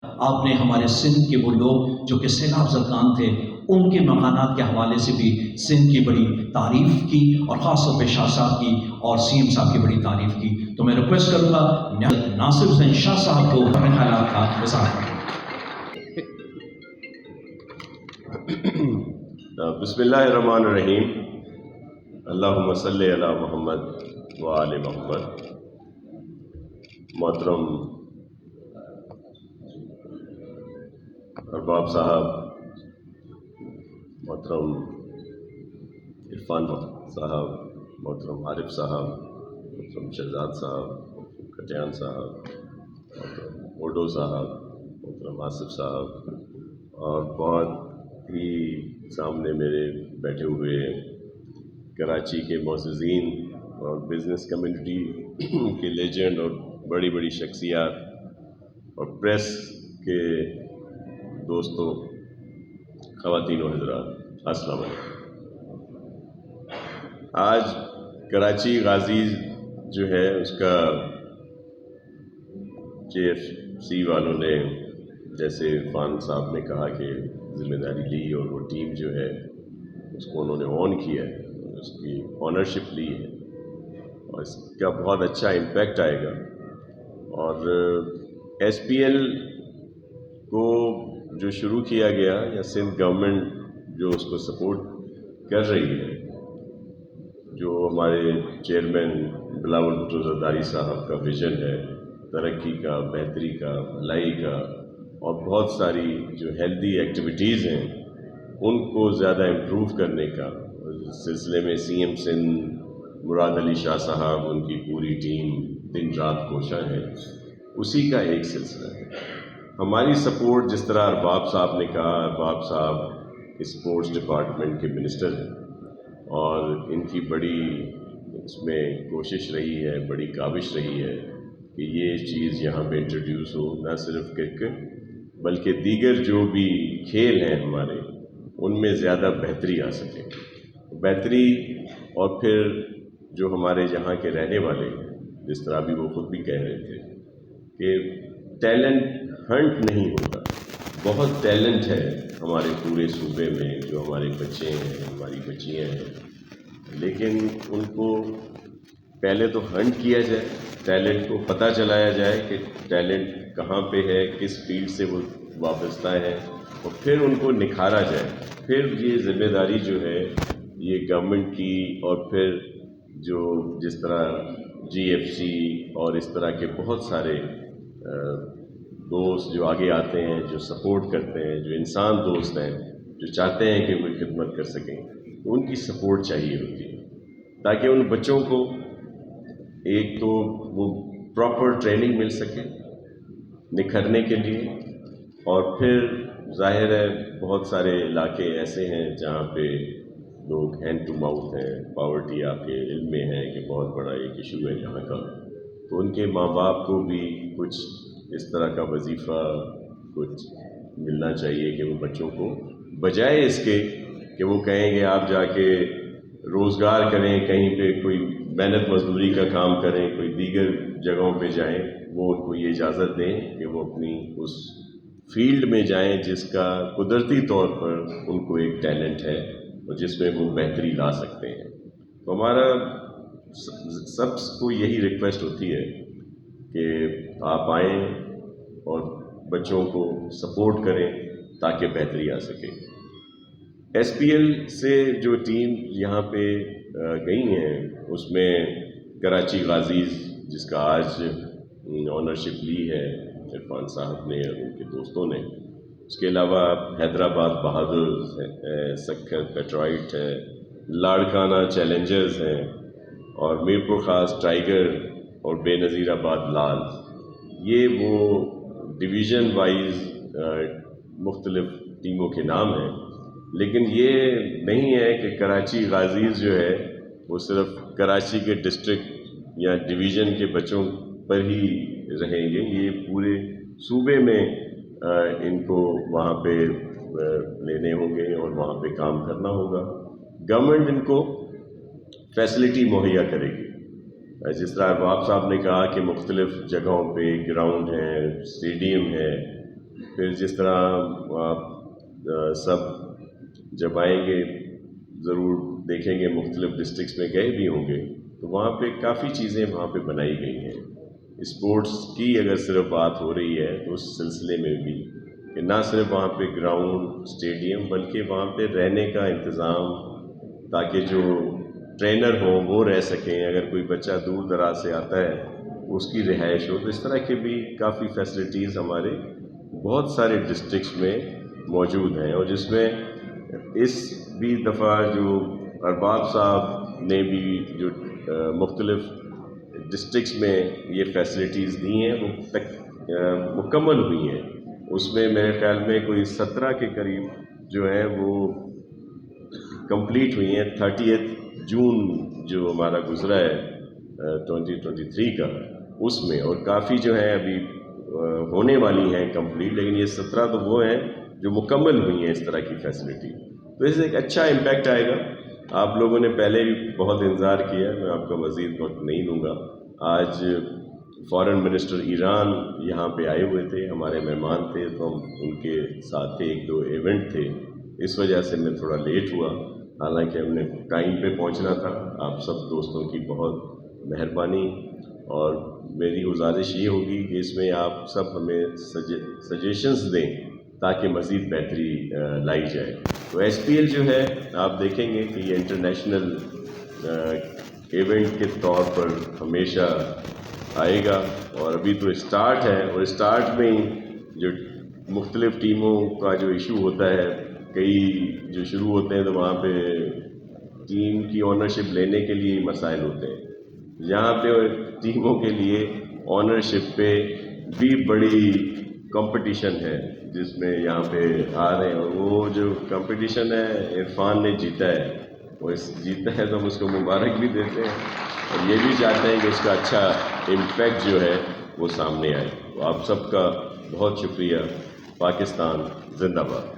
آپ نے ہمارے سندھ کے وہ لوگ جو کہ سیلاب زدگان تھے ان کے مکانات کے حوالے سے بھی سندھ کی بڑی تعریف کی، اور خاص طور پہ شاہ صاحب کی اور سی ایم صاحب کی بڑی تعریف کی. تو میں ریکویسٹ کروں گا ناصر حسین شاہ صاحب کو اپنے خیالات کا اظہار کریں. بسم اللہ الرحمن الرحیم. اللہم صلی علی محمد و آل محمد. محترم ارباب صاحب، محترم عرفان صاحب، محترم عارف صاحب، محترم شہزاد صاحب، کٹیان صاحب، محترم اوڈو صاحب، محترم آصف صاحب، اور بہت ہی سامنے میرے بیٹھے ہوئے کراچی کے معززین اور بزنس کمیونٹی کے لیجنڈ اور بڑی بڑی شخصیات اور پریس کے دوستوں، خواتین و حضرات، السلام علیکم. آج کراچی غازی جو ہے اس کا KFC والوں نے، جیسے عرفان صاحب نے کہا کہ ذمہ داری لی اور وہ ٹیم جو ہے اس کو انہوں نے آن کیا ہے، اس کی آنرشپ لی ہے اور اس کا بہت اچھا امپیکٹ آئے گا. اور SPL کو جو شروع کیا گیا، یا سندھ گورنمنٹ جو اس کو سپورٹ کر رہی ہے، جو ہمارے چیئرمین بلاول بھٹو زرداری صاحب کا ویژن ہے ترقی کا، بہتری کا، بھلائی کا، اور بہت ساری جو ہیلدی ایکٹیویٹیز ہیں ان کو زیادہ امپروو کرنے کا، اس سلسلے میں CM سندھ مراد علی شاہ صاحب، ان کی پوری ٹیم دن رات کوشاں ہے، اسی کا ایک سلسلہ ہے. ہماری سپورٹ، جس طرح ارباب صاحب نے کہا، ارباب صاحب اسپورٹس ڈپارٹمنٹ کے منسٹر ہیں اور ان کی بڑی اس میں کوشش رہی ہے، بڑی کاوش رہی ہے کہ یہ چیز یہاں پہ انٹروڈیوس ہو، نہ صرف کرکٹ بلکہ دیگر جو بھی کھیل ہیں ہمارے، ان میں زیادہ بہتری آ سکے. بہتری، اور پھر جو ہمارے یہاں کے رہنے والے ہیں، جس طرح بھی وہ خود بھی کہہ رہے تھے کہ ٹیلنٹ ہنٹ نہیں ہوتا، بہت ٹیلنٹ ہے ہمارے پورے صوبے میں، جو ہمارے بچے ہیں، ہماری بچیاں ہیں، لیکن ان کو پہلے تو ہنٹ کیا جائے، ٹیلنٹ کو پتہ چلایا جائے کہ ٹیلنٹ کہاں پہ ہے، کس فیلڈ سے وہ وابستہ ہے، اور پھر ان کو نکھارا جائے. پھر یہ ذمہ داری جو ہے یہ گورنمنٹ کی، اور پھر جو جس طرح GFC اور اس طرح کے بہت سارے دوست جو آگے آتے ہیں، جو سپورٹ کرتے ہیں، جو انسان دوست ہیں، جو چاہتے ہیں کہ وہ خدمت کر سکیں، ان کی سپورٹ چاہیے ہوتی ہے تاکہ ان بچوں کو ایک تو وہ پراپر ٹریننگ مل سکے نکھرنے کے لیے، اور پھر ظاہر ہے بہت سارے علاقے ایسے ہیں جہاں پہ لوگ ہینڈ ٹو ماؤتھ ہیں، پاورٹی آپ کے علم میں ہے کہ بہت بڑا ایک ایشو ہے یہاں کا. تو ان کے ماں باپ کو بھی کچھ اس طرح کا وظیفہ کچھ ملنا چاہیے کہ وہ بچوں کو، بجائے اس کے کہ وہ کہیں کہ آپ جا کے روزگار کریں، کہیں پہ کوئی محنت مزدوری کا کام کریں، کوئی دیگر جگہوں پہ جائیں، وہ ان کو یہ اجازت دیں کہ وہ اپنی اس فیلڈ میں جائیں جس کا قدرتی طور پر ان کو ایک ٹیلنٹ ہے اور جس میں وہ بہتری لا سکتے ہیں. تو ہمارا سب کو یہی ریکویسٹ ہوتی ہے کہ آپ آئیں اور بچوں کو سپورٹ کریں تاکہ بہتری آ سکے. SPL سے جو ٹیم یہاں پہ گئی ہیں، اس میں کراچی غازیز، جس کا آج آنرشپ لی ہے عرفان صاحب نے اور ان کے دوستوں نے، اس کے علاوہ حیدرآباد بہادر ہے، سکھر پیٹرائٹ ہے، لاڑکانہ چیلنجرز ہیں، اور میرپور خاص ٹائیگر اور بے نظیر آباد لال. یہ وہ ڈویژن وائز مختلف ٹیموں کے نام ہیں، لیکن یہ نہیں ہے کہ کراچی غازیز جو ہے وہ صرف کراچی کے ڈسٹرکٹ یا ڈویژن کے بچوں پر ہی رہیں گے. یہ پورے صوبے میں ان کو وہاں پہ لینے ہوں گے اور وہاں پہ کام کرنا ہوگا. گورنمنٹ ان کو فیسلٹی مہیا کرے گی. جس طرح ارباب صاحب نے کہا کہ مختلف جگہوں پہ گراؤنڈ ہے، اسٹیڈیم ہے، پھر جس طرح آپ سب جب آئیں گے ضرور دیکھیں گے، مختلف ڈسٹرکٹس میں گئے بھی ہوں گے تو وہاں پہ کافی چیزیں وہاں پہ بنائی گئی ہیں اسپورٹس کی. اگر صرف بات ہو رہی ہے تو اس سلسلے میں بھی کہ نہ صرف وہاں پہ گراؤنڈ اسٹیڈیم بلکہ وہاں پہ رہنے کا انتظام، تاکہ جو ٹرینر ہوں وہ رہ سکیں. اگر کوئی بچہ دور دراز سے آتا ہے اس کی رہائش ہو، تو اس طرح کے بھی کافی فیسلٹیز ہمارے بہت سارے ڈسٹرکٹس میں موجود ہیں. اور جس میں اس بھی دفعہ جو ارباب صاحب نے بھی جو مختلف ڈسٹرکٹس میں یہ فیسلٹیز دی ہیں وہ مکمل ہوئی ہیں. اس میں میرے خیال میں کوئی 17 کے قریب جو ہیں وہ کمپلیٹ ہوئی ہیں. 30 جون جو ہمارا گزرا ہے 2023 کا، اس میں، اور کافی جو ہیں ابھی ہونے والی ہیں کمپلیٹ، لیکن یہ 17 تو وہ ہیں جو مکمل ہوئی ہیں اس طرح کی فیسلٹی. تو اس سے ایک اچھا امپیکٹ آئے گا. آپ لوگوں نے پہلے بھی بہت انتظار کیا، میں آپ کا مزید وقت نہیں لوں گا. آج فارن منسٹر ایران یہاں پہ آئے ہوئے تھے، ہمارے مہمان تھے، تو ہم ان کے ساتھ تھے. 1-2 ایونٹ تھے، اس وجہ سے میں تھوڑا لیٹ ہوا، حالانکہ ہم نے ٹائم پہ پہنچنا تھا. آپ سب دوستوں کی بہت مہربانی، اور میری گزارش یہ ہوگی کہ اس میں آپ سب ہمیں سجیشنز دیں تاکہ مزید بہتری لائی جائے. تو ایس پی ایل جو ہے آپ دیکھیں گے کہ یہ انٹرنیشنل ایونٹ کے طور پر ہمیشہ آئے گا، اور ابھی تو اسٹارٹ ہے، اور اسٹارٹ میں ہی جو مختلف ٹیموں کا جو ایشو ہوتا ہے، کئی جو شروع ہوتے ہیں تو وہاں پہ ٹیم کی اونرشپ لینے کے لیے مسائل ہوتے ہیں. یہاں پہ ٹیموں کے لیے اونرشپ پہ بھی بڑی کمپٹیشن ہے، جس میں یہاں پہ آ رہے ہیں. اور وہ جو کمپٹیشن ہے عرفان نے جیتا ہے، وہ جیتا ہے تو ہم اس کو مبارک بھی دیتے ہیں، اور یہ بھی چاہتے ہیں کہ اس کا اچھا امپیکٹ جو ہے وہ سامنے آئے. تو آپ سب کا بہت شکریہ. پاکستان زندہ باد.